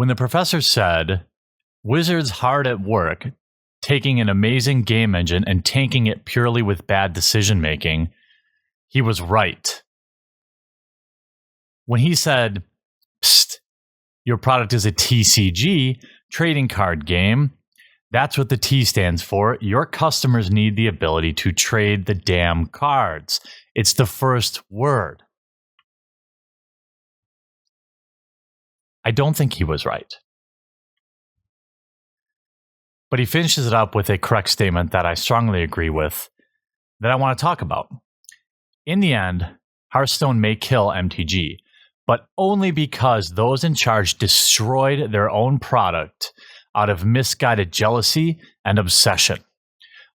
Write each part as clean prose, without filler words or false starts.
When the professor said, Wizards hard at work, taking an amazing game engine and tanking it purely with bad decision making, he was right. When he said, Psst, your product is a TCG, trading card game, that's what the T stands for. Your customers need the ability to trade the damn cards. It's the first word. I don't think he was right. But he finishes it up with a correct statement that I strongly agree with, that I want to talk about. In the end, Hearthstone may kill MTG, but only because those in charge destroyed their own product out of misguided jealousy and obsession.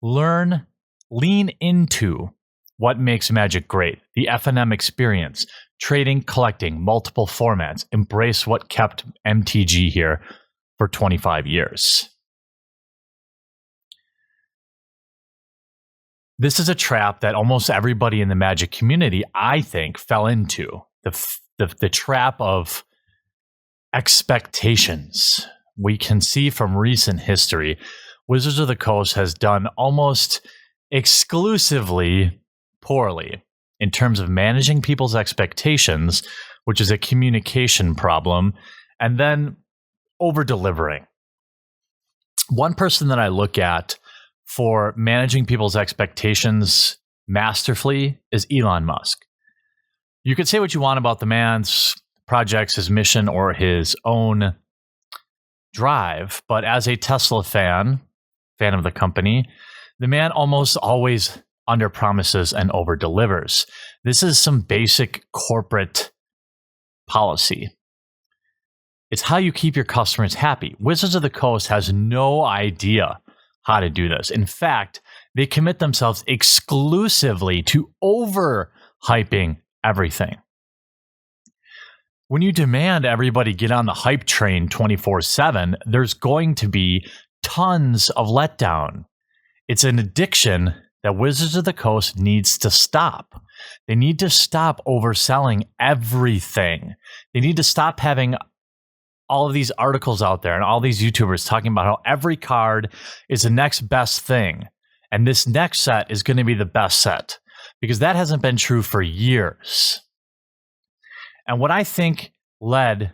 Lean into what makes Magic great, the FNM experience, trading, collecting, multiple formats. Embrace what kept MTG here for 25 years. This is a trap that almost everybody in the Magic community, I think, fell into. The trap of expectations. We can see from recent history, Wizards of the Coast has done almost exclusively poorly in terms of managing people's expectations, which is a communication problem, and then over-delivering. One person that I look at for managing people's expectations masterfully is Elon Musk. You could say what you want about the man's projects, his mission, or his own drive, but as a Tesla fan of the company, the man almost always under-promises and over-delivers. This is some basic corporate policy. It's how you keep your customers happy. Wizards of the Coast has no idea how to do this. In fact, they commit themselves exclusively to over-hyping everything. When you demand everybody get on the hype train 24/7, there's going to be tons of letdown. It's an addiction that Wizards of the Coast needs to stop. They need to stop overselling everything. They need to stop having all of these articles out there and all these YouTubers talking about how every card is the next best thing. And this next set is going to be the best set. Because that hasn't been true for years. And what I think led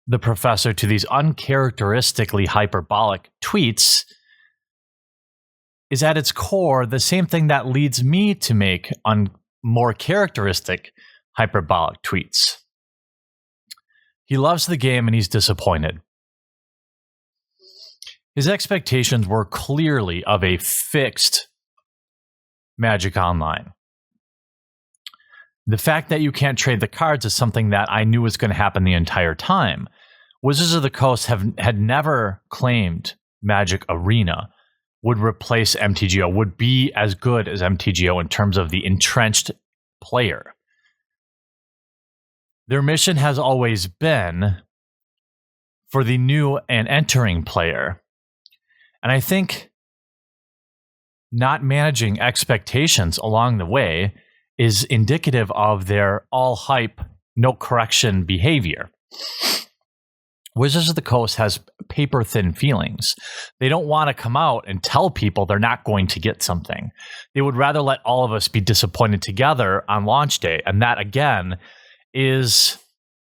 the professor to these uncharacteristically hyperbolic tweets is at its core the same thing that leads me to make more characteristic hyperbolic tweets. He loves the game and he's disappointed. His expectations were clearly of a fixed Magic Online. The fact that you can't trade the cards is something that I knew was going to happen the entire time. Wizards of the Coast had never claimed Magic Arena would replace MTGO, would be as good as MTGO in terms of the entrenched player. Their mission has always been for the new and entering player. And I think not managing expectations along the way is indicative of their all hype, no correction behavior. Wizards of the Coast has paper thin feelings. They don't want to come out and tell people they're not going to get something. They would rather let all of us be disappointed together on launch day. And that, again, is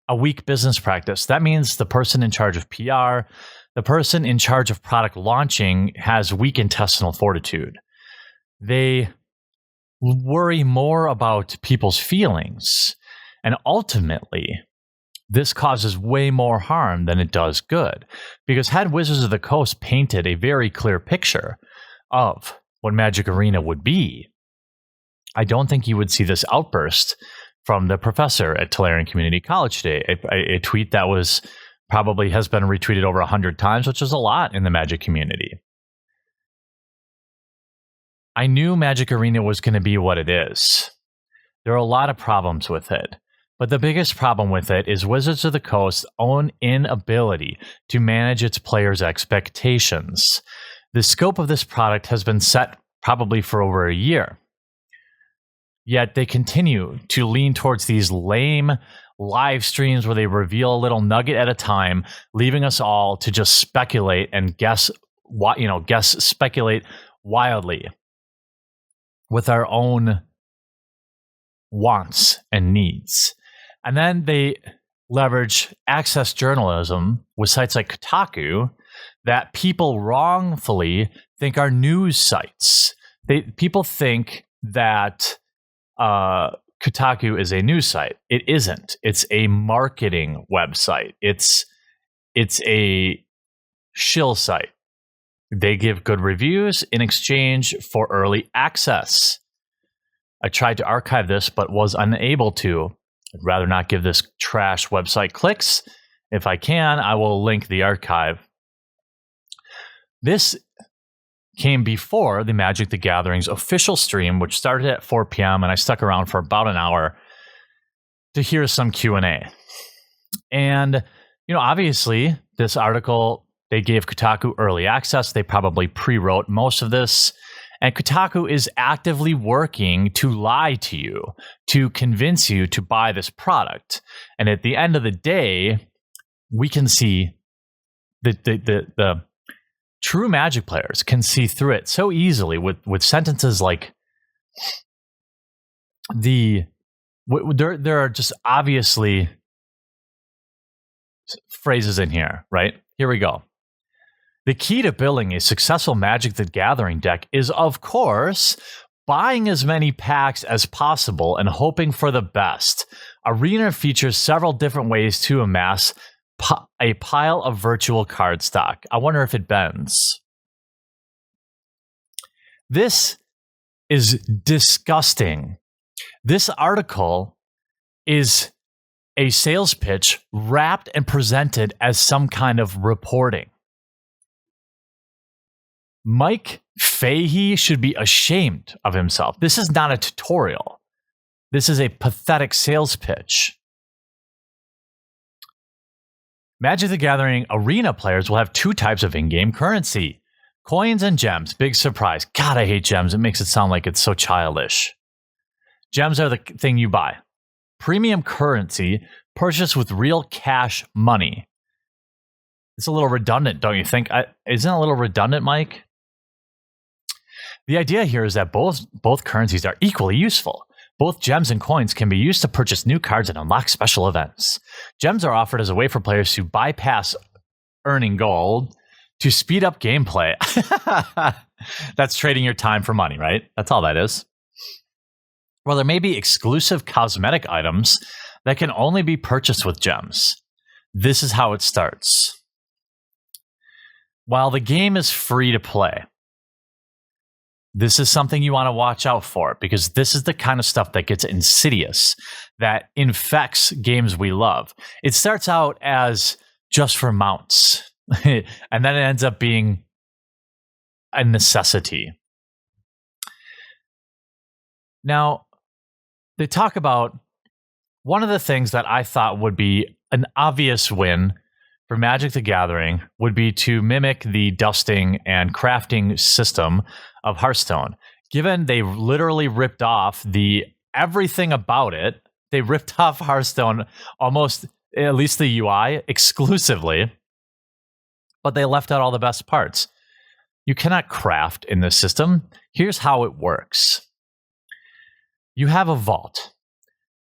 a weak business practice. That means the person in charge of PR, the person in charge of product launching has weak intestinal fortitude. They worry more about people's feelings. And ultimately, this causes way more harm than it does good. Because had Wizards of the Coast painted a very clear picture of what Magic Arena would be, I don't think you would see this outburst from the professor at Tolarian Community College today. A tweet that was probably has been retweeted over 100 times, which is a lot in the Magic community. I knew Magic Arena was going to be what it is. There are a lot of problems with it. But the biggest problem with it is Wizards of the Coast's own inability to manage its players' expectations. The scope of this product has been set probably for over a year. Yet they continue to lean towards these lame, live streams where they reveal a little nugget at a time, leaving us all to just speculate and speculate wildly with our own wants and needs. And then they leverage access journalism with sites like Kotaku that people wrongfully think are news sites. People think that Kotaku is a news site. It isn't. It's a marketing website. It's a shill site. They give good reviews in exchange for early access. I tried to archive this, but was unable to. I'd rather not give this trash website clicks. If I can, I will link the archive. This came before the Magic the Gathering's official stream, which started at 4 p.m., and I stuck around for about an hour to hear some Q&A. And, obviously, this article, they gave Kotaku early access. They probably pre-wrote most of this. And Kotaku is actively working to lie to you, to convince you to buy this product. And at the end of the day, we can see the true Magic players can see through it so easily with sentences like there are just obviously phrases in here, right? Here we go. The key to building a successful Magic the Gathering deck is, of course, buying as many packs as possible and hoping for the best. Arena features several different ways to amass a pile of virtual card stock. I wonder if it bends. This is disgusting. This article is a sales pitch wrapped and presented as some kind of reporting. Mike Fahey should be ashamed of himself. This is not a tutorial. This is a pathetic sales pitch. Magic the Gathering Arena players will have two types of in-game currency. Coins and gems. Big surprise. God, I hate gems. It makes it sound like it's so childish. Gems are the thing you buy. Premium currency purchased with real cash money. It's a little redundant, don't you think? Isn't it a little redundant, Mike? The idea here is that both currencies are equally useful. Both gems and coins can be used to purchase new cards and unlock special events. Gems are offered as a way for players to bypass earning gold to speed up gameplay. That's trading your time for money, right? That's all that is. Well, there may be exclusive cosmetic items that can only be purchased with gems. This is how it starts. While the game is free to play, this is something you want to watch out for, because this is the kind of stuff that gets insidious, that infects games we love. It starts out as just for mounts, and then it ends up being a necessity. Now, they talk about one of the things that I thought would be an obvious win for Magic the Gathering would be to mimic the dusting and crafting system of Hearthstone. Given they literally ripped off everything about it, they ripped off Hearthstone almost, at least the UI, exclusively, but they left out all the best parts. You cannot craft in this system. Here's how it works. You have a vault.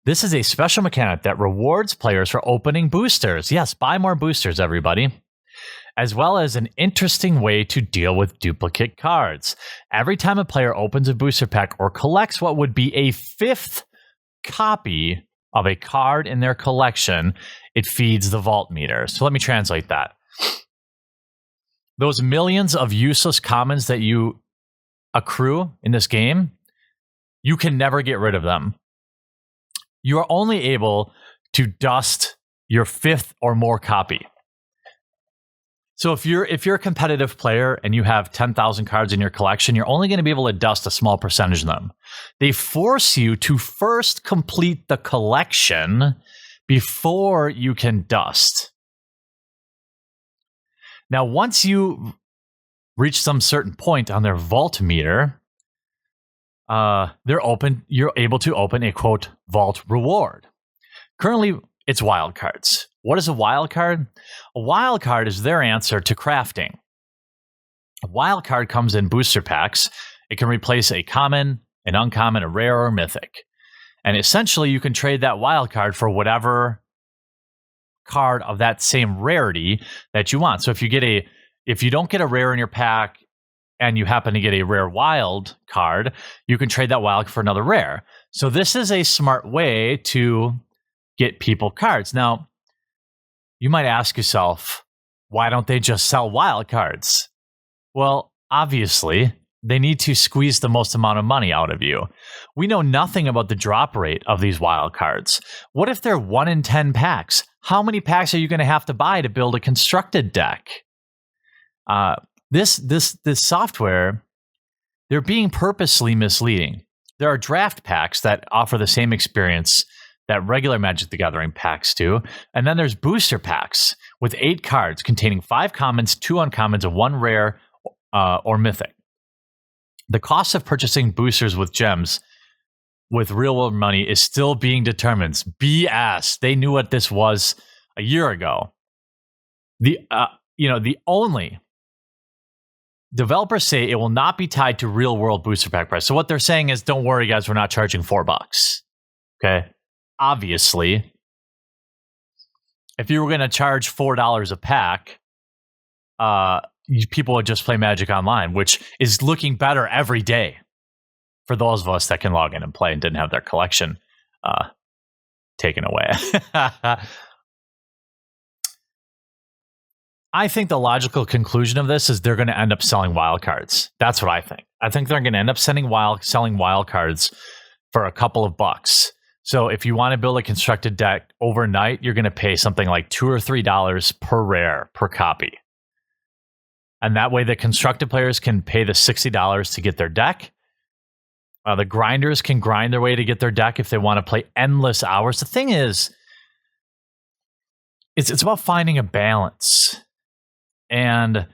This is a special mechanic that rewards players for opening boosters. Yes, buy more boosters, everybody. As well as an interesting way to deal with duplicate cards. Every time a player opens a booster pack or collects what would be a fifth copy of a card in their collection, it feeds the vault meter. So let me translate that. Those millions of useless commons that you accrue in this game, you can never get rid of them. You are only able to dust your fifth or more copy. So if you're a competitive player and you have 10,000 cards in your collection, you're only going to be able to dust a small percentage of them. They force you to first complete the collection before you can dust. Now, once you reach some certain point on their vault meter, you're able to open a, quote, vault reward. Currently, It's wild cards. What is a wild card? A wild card is their answer to crafting. A wild card comes in booster packs. It can replace a common, an uncommon, a rare, or mythic. And essentially, you can trade that wild card for whatever card of that same rarity that you want. So if you don't get a rare in your pack and you happen to get a rare wild card, you can trade that wild for another rare. So this is a smart way to get people cards. Now, you might ask yourself, why don't they just sell wild cards? Well, obviously, they need to squeeze the most amount of money out of you. We know nothing about the drop rate of these wild cards. What if they're 1 in 10 packs? How many packs are you going to have to buy to build a constructed deck? This software, they're being purposely misleading. There are draft packs that offer the same experience that regular Magic the Gathering packs do. And then there's booster packs with 8 cards containing 5 commons, 2 uncommons, and 1 rare or mythic. The cost of purchasing boosters with gems with real world money is still being determined. BS. They knew what this was a year ago. The only developers say it will not be tied to real world booster pack price. So what they're saying is, don't worry, guys, we're not charging $4. Okay. Obviously, if you were going to charge $4 a pack, people would just play Magic Online, which is looking better every day for those of us that can log in and play and didn't have their collection taken away. I think the logical conclusion of this is they're going to end up selling wild cards. That's what I think. I think they're going to end up selling wild cards for a couple of bucks. So if you want to build a constructed deck overnight, you're going to pay something like $2 or $3 per rare per copy. And that way the constructed players can pay the $60 to get their deck. The grinders can grind their way to get their deck if they want to play endless hours. The thing is, it's about finding a balance. And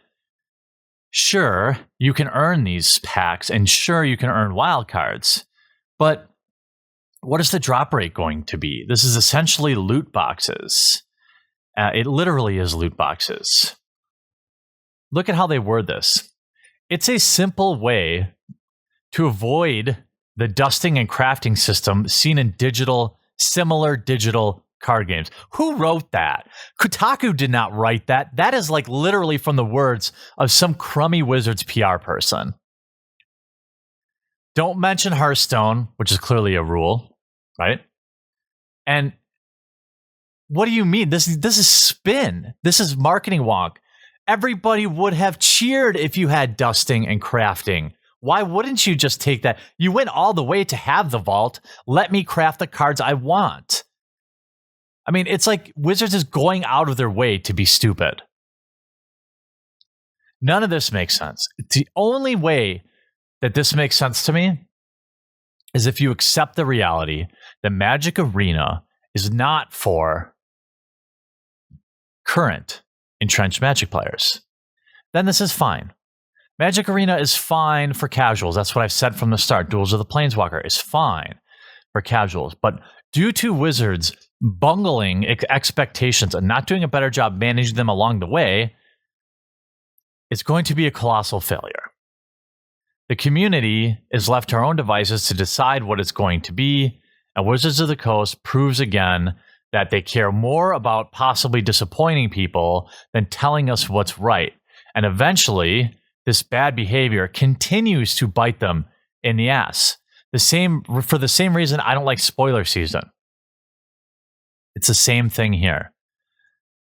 sure, you can earn these packs, and sure, you can earn wild cards. But what is the drop rate going to be? This is essentially loot boxes. It literally is loot boxes. Look at how they word this. It's a simple way to avoid the dusting and crafting system seen in similar digital card games. Who wrote that? Kotaku did not write that. That is like literally from the words of some crummy Wizards PR person. Don't mention Hearthstone, which is clearly a rule, right? And what do you mean? This is spin. This is marketing wonk. Everybody would have cheered if you had dusting and crafting. Why wouldn't you just take that? You went all the way to have the vault. Let me craft the cards I want. I mean, it's like Wizards is going out of their way to be stupid. None of this makes sense. The only way that this makes sense to me is if you accept the reality that Magic Arena is not for current entrenched Magic players. Then this is fine. Magic Arena is fine for casuals. That's what I've said from the start. Duels of the Planeswalker is fine for casuals. But due to Wizards bungling expectations and not doing a better job managing them along the way, it's going to be a colossal failure. The community is left to our own devices to decide what it's going to be, and Wizards of the Coast proves again that they care more about possibly disappointing people than telling us what's right. And eventually, this bad behavior continues to bite them in the ass. For the same reason I don't like spoiler season. It's the same thing here.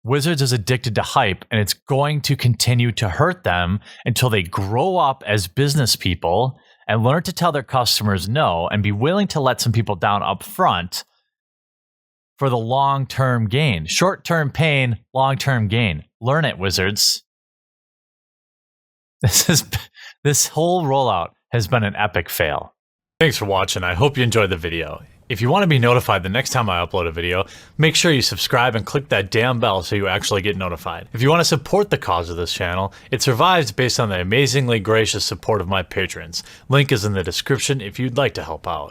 Wizards is addicted to hype, and it's going to continue to hurt them until they grow up as business people and learn to tell their customers no and be willing to let some people down up front for the long-term gain. Short-term pain, long-term gain. Learn it, Wizards. This whole rollout has been an epic fail. Thanks for watching. I hope you enjoyed the video. If you want to be notified the next time I upload a video, make sure you subscribe and click that damn bell so you actually get notified. If you want to support the cause of this channel, it survives based on the amazingly gracious support of my patrons. Link is in the description if you'd like to help out.